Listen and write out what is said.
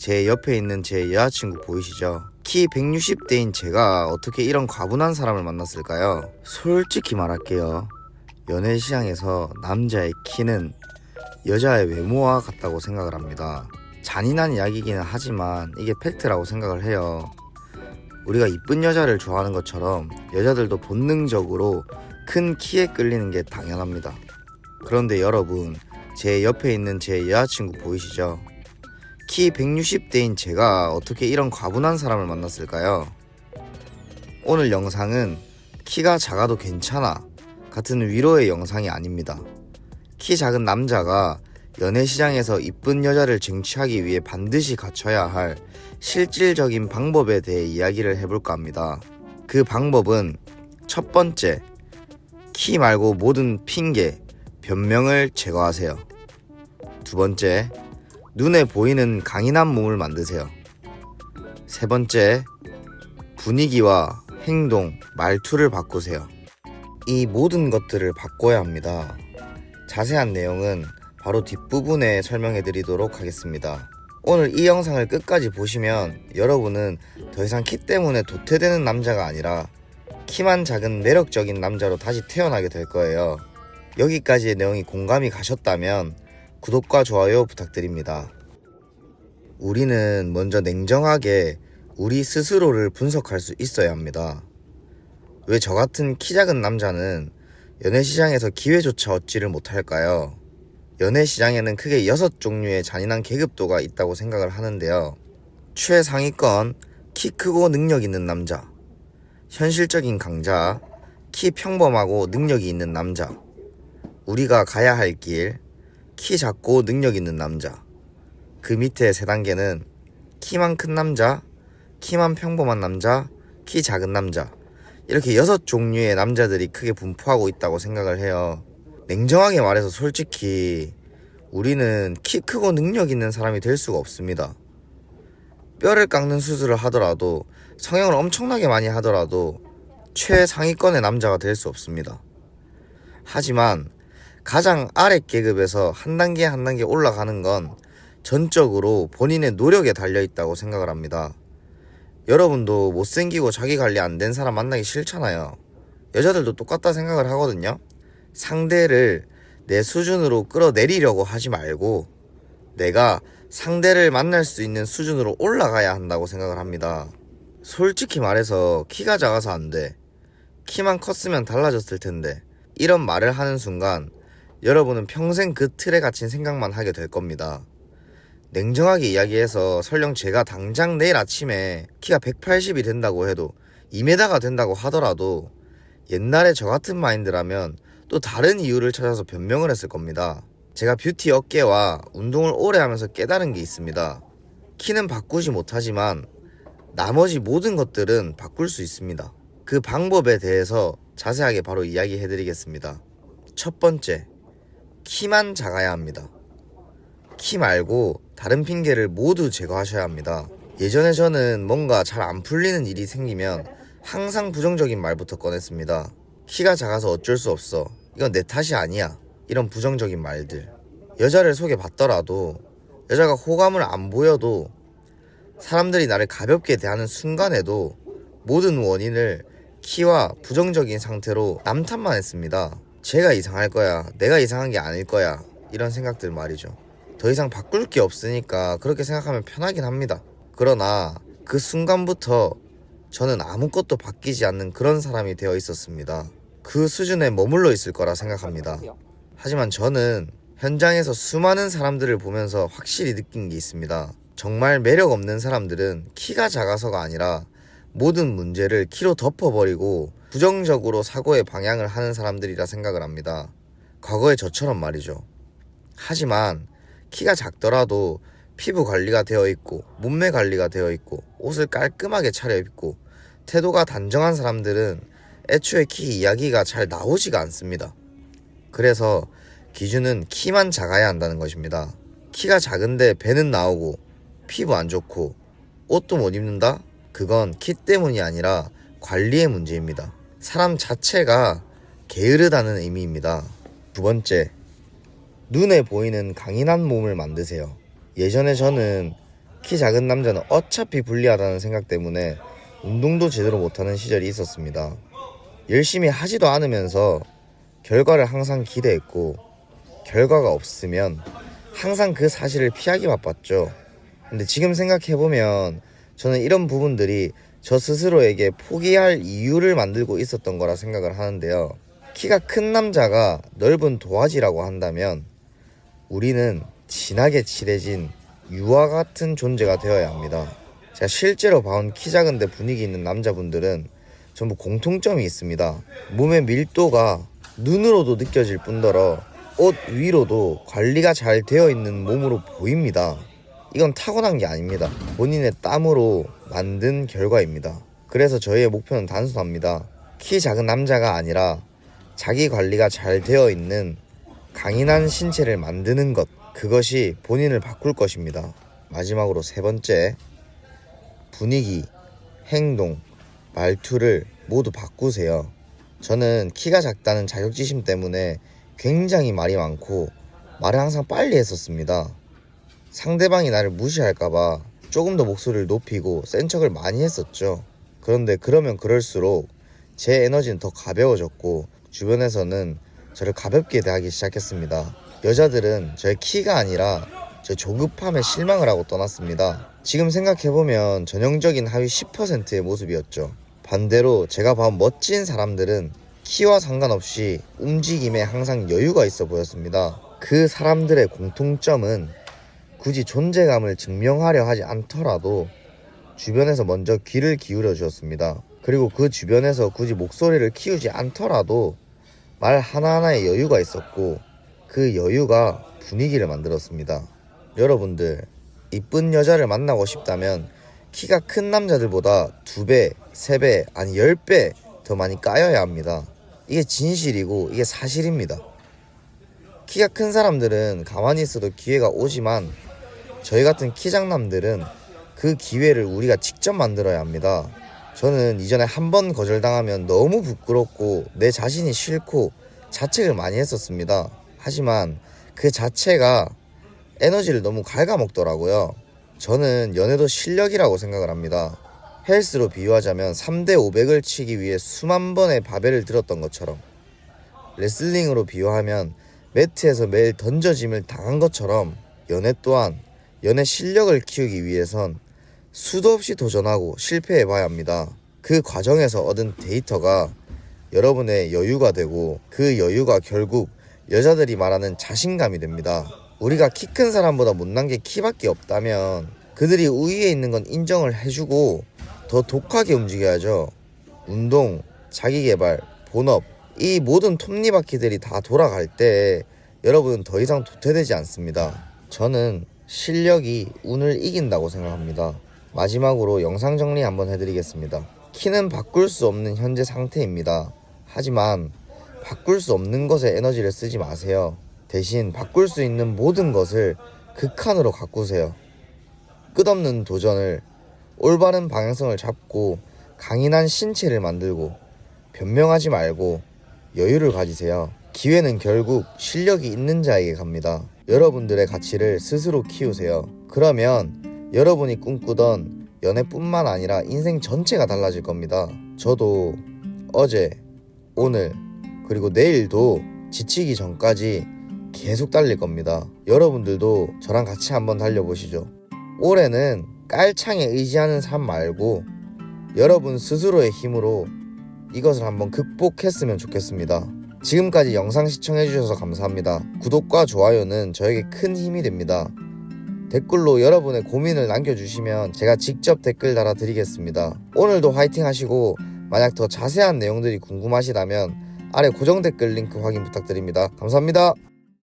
제 옆에 있는 제 여자친구 보이시죠? 키 160대인 제가 어떻게 이런 과분한 사람을 만났을까요? 솔직히 말할게요. 연애시장에서 남자의 키는 여자의 외모와 같다고 생각을 합니다. 잔인한 이야기이기는 하지만 이게 팩트라고 생각을 해요. 우리가 이쁜 여자를 좋아하는 것처럼 여자들도 본능적으로 큰 키에 끌리는 게 당연합니다. 그런데 여러분, 제 옆에 있는 제 여자친구 보이시죠? 키 160대인 제가 어떻게 이런 과분한 사람을 만났을까요? 오늘 영상은 키가 작아도 괜찮아 같은 위로의 영상이 아닙니다. 키 작은 남자가 연애시장에서 이쁜 여자를 쟁취하기 위해 반드시 갖춰야 할 실질적인 방법에 대해 이야기를 해볼까 합니다. 그 방법은 첫 번째, 키 말고 모든 핑계, 변명을 제거하세요. 두 번째, 눈에 보이는 강인한 몸을 만드세요. 세 번째, 분위기와 행동, 말투를 바꾸세요. 이 모든 것들을 바꿔야 합니다. 자세한 내용은 바로 뒷부분에 설명해 드리도록 하겠습니다. 오늘 이 영상을 끝까지 보시면 여러분은 더 이상 키 때문에 도태되는 남자가 아니라 키만 작은 매력적인 남자로 다시 태어나게 될 거예요. 여기까지의 내용이 공감이 가셨다면 구독과 좋아요 부탁드립니다. 우리는 먼저 냉정하게 우리 스스로를 분석할 수 있어야 합니다. 왜 저 같은 키 작은 남자는 연애시장에서 기회조차 얻지를 못할까요? 연애시장에는 크게 6종류의 잔인한 계급도가 있다고 생각을 하는데요. 최상위권, 키 크고 능력 있는 남자. 현실적인 강자, 키 평범하고 능력이 있는 남자. 우리가 가야 할 길, 키 작고 능력 있는 남자. 그 밑에 3단계는 키만 큰 남자, 키만 평범한 남자, 키 작은 남자. 이렇게 6종류의 남자들이 크게 분포하고 있다고 생각을 해요. 냉정하게 말해서 솔직히 우리는 키 크고 능력 있는 사람이 될 수가 없습니다. 뼈를 깎는 수술을 하더라도, 성형을 엄청나게 많이 하더라도 최상위권의 남자가 될 수 없습니다. 하지만 가장 아래 계급에서 한 단계 한 단계 올라가는 건 전적으로 본인의 노력에 달려있다고 생각을 합니다. 여러분도 못생기고 자기 관리 안 된 사람 만나기 싫잖아요. 여자들도 똑같다 생각을 하거든요. 상대를 내 수준으로 끌어내리려고 하지 말고 내가 상대를 만날 수 있는 수준으로 올라가야 한다고 생각을 합니다. 솔직히 말해서 키가 작아서 안 돼, 키만 컸으면 달라졌을 텐데, 이런 말을 하는 순간 여러분은 평생 그 틀에 갇힌 생각만 하게 될 겁니다. 냉정하게 이야기해서 설령 제가 당장 내일 아침에 키가 180이 된다고 해도 2m가 된다고 하더라도 옛날에 저 같은 마인드라면 또 다른 이유를 찾아서 변명을 했을 겁니다. 제가 뷰티 업계와 운동을 오래 하면서 깨달은 게 있습니다. 키는 바꾸지 못하지만 나머지 모든 것들은 바꿀 수 있습니다. 그 방법에 대해서 자세하게 바로 이야기해 드리겠습니다. 첫 번째, 키만 작아야 합니다. 키 말고 다른 핑계를 모두 제거하셔야 합니다. 예전에 저는 뭔가 잘 안 풀리는 일이 생기면 항상 부정적인 말부터 꺼냈습니다. 키가 작아서 어쩔 수 없어, 이건 내 탓이 아니야, 이런 부정적인 말들. 여자를 소개받더라도 여자가 호감을 안 보여도 사람들이 나를 가볍게 대하는 순간에도 모든 원인을 키와 부정적인 상태로 남탓만 했습니다. 제가 이상할 거야, 내가 이상한 게 아닐 거야, 이런 생각들 말이죠. 더 이상 바꿀 게 없으니까 그렇게 생각하면 편하긴 합니다. 그러나 그 순간부터 저는 아무것도 바뀌지 않는 그런 사람이 되어 있었습니다. 그 수준에 머물러 있을 거라 생각합니다. 하지만 저는 현장에서 수많은 사람들을 보면서 확실히 느낀 게 있습니다. 정말 매력 없는 사람들은 키가 작아서가 아니라 모든 문제를 키로 덮어버리고 부정적으로 사고의 방향을 하는 사람들이라 생각을 합니다. 과거의 저처럼 말이죠. 하지만 키가 작더라도 피부 관리가 되어 있고 몸매 관리가 되어 있고 옷을 깔끔하게 차려입고 태도가 단정한 사람들은 애초에 키 이야기가 잘 나오지가 않습니다. 그래서 기준은 키만 작아야 한다는 것입니다. 키가 작은데 배는 나오고 피부 안 좋고 옷도 못 입는다? 그건 키 때문이 아니라 관리의 문제입니다. 사람 자체가 게으르다는 의미입니다. 두 번째, 눈에 보이는 강인한 몸을 만드세요. 예전에 저는 키 작은 남자는 어차피 불리하다는 생각 때문에 운동도 제대로 못하는 시절이 있었습니다. 열심히 하지도 않으면서 결과를 항상 기대했고 결과가 없으면 항상 그 사실을 피하기 바빴죠. 근데 지금 생각해보면 저는 이런 부분들이 저 스스로에게 포기할 이유를 만들고 있었던 거라 생각을 하는데요. 키가 큰 남자가 넓은 도화지라고 한다면 우리는 진하게 칠해진 유화 같은 존재가 되어야 합니다. 제가 실제로 봐온 키 작은데 분위기 있는 남자분들은 전부 공통점이 있습니다. 몸의 밀도가 눈으로도 느껴질 뿐더러 옷 위로도 관리가 잘 되어 있는 몸으로 보입니다. 이건 타고난 게 아닙니다. 본인의 땀으로 만든 결과입니다. 그래서 저희의 목표는 단순합니다. 키 작은 남자가 아니라 자기 관리가 잘 되어 있는 강인한 신체를 만드는 것, 그것이 본인을 바꿀 것입니다. 마지막으로 세 번째, 분위기, 행동, 말투를 모두 바꾸세요. 저는 키가 작다는 자격지심 때문에 굉장히 말이 많고 말을 항상 빨리 했었습니다. 상대방이 나를 무시할까봐 조금 더 목소리를 높이고 센 척을 많이 했었죠. 그런데 그러면 그럴수록 제 에너지는 더 가벼워졌고 주변에서는 저를 가볍게 대하기 시작했습니다. 여자들은 저의 키가 아니라 저 조급함에 실망을 하고 떠났습니다. 지금 생각해보면 전형적인 하위 10%의 모습이었죠. 반대로 제가 봐온 멋진 사람들은 키와 상관없이 움직임에 항상 여유가 있어 보였습니다. 그 사람들의 공통점은 굳이 존재감을 증명하려 하지 않더라도 주변에서 먼저 귀를 기울여 주었습니다. 그리고 그 주변에서 굳이 목소리를 키우지 않더라도 말 하나하나에 여유가 있었고 그 여유가 분위기를 만들었습니다. 여러분들, 이쁜 여자를 만나고 싶다면 키가 큰 남자들보다 2배, 3배, 아니 10배 더 많이 까여야 합니다. 이게 진실이고 이게 사실입니다. 키가 큰 사람들은 가만히 있어도 기회가 오지만 저희 같은 키장남들은 그 기회를 우리가 직접 만들어야 합니다. 저는 이전에 한 번 거절당하면 너무 부끄럽고 내 자신이 싫고 자책을 많이 했었습니다. 하지만 그 자체가 에너지를 너무 갉아먹더라고요. 저는 연애도 실력이라고 생각을 합니다. 헬스로 비유하자면 3대 500을 치기 위해 수만 번의 바벨을 들었던 것처럼, 레슬링으로 비유하면 매트에서 매일 던져짐을 당한 것처럼 연애 또한 연애 실력을 키우기 위해선 수도 없이 도전하고 실패해 봐야 합니다. 그 과정에서 얻은 데이터가 여러분의 여유가 되고 그 여유가 결국 여자들이 말하는 자신감이 됩니다. 우리가 키 큰 사람보다 못난 게 키밖에 없다면 그들이 우위에 있는 건 인정을 해주고 더 독하게 움직여야죠. 운동, 자기개발, 본업, 이 모든 톱니바퀴들이 다 돌아갈 때 여러분은 더 이상 도태되지 않습니다. 저는 실력이 운을 이긴다고 생각합니다. 마지막으로 영상 정리 한번 해드리겠습니다. 키는 바꿀 수 없는 현재 상태입니다. 하지만 바꿀 수 없는 것에 에너지를 쓰지 마세요. 대신 바꿀 수 있는 모든 것을 극한으로 가꾸세요. 끝없는 도전을, 올바른 방향성을 잡고 강인한 신체를 만들고 변명하지 말고 여유를 가지세요. 기회는 결국 실력이 있는 자에게 갑니다. 여러분들의 가치를 스스로 키우세요. 그러면 여러분이 꿈꾸던 연애뿐만 아니라 인생 전체가 달라질 겁니다. 저도 어제, 오늘, 그리고 내일도 지치기 전까지 계속 달릴 겁니다. 여러분들도 저랑 같이 한번 달려보시죠. 올해는 깔창에 의지하는 삶 말고 여러분 스스로의 힘으로 이것을 한번 극복했으면 좋겠습니다. 지금까지 영상 시청해주셔서 감사합니다. 구독과 좋아요는 저에게 큰 힘이 됩니다. 댓글로 여러분의 고민을 남겨주시면 제가 직접 댓글 달아드리겠습니다. 오늘도 화이팅 하시고 만약 더 자세한 내용들이 궁금하시다면 아래 고정 댓글 링크 확인 부탁드립니다. 감사합니다.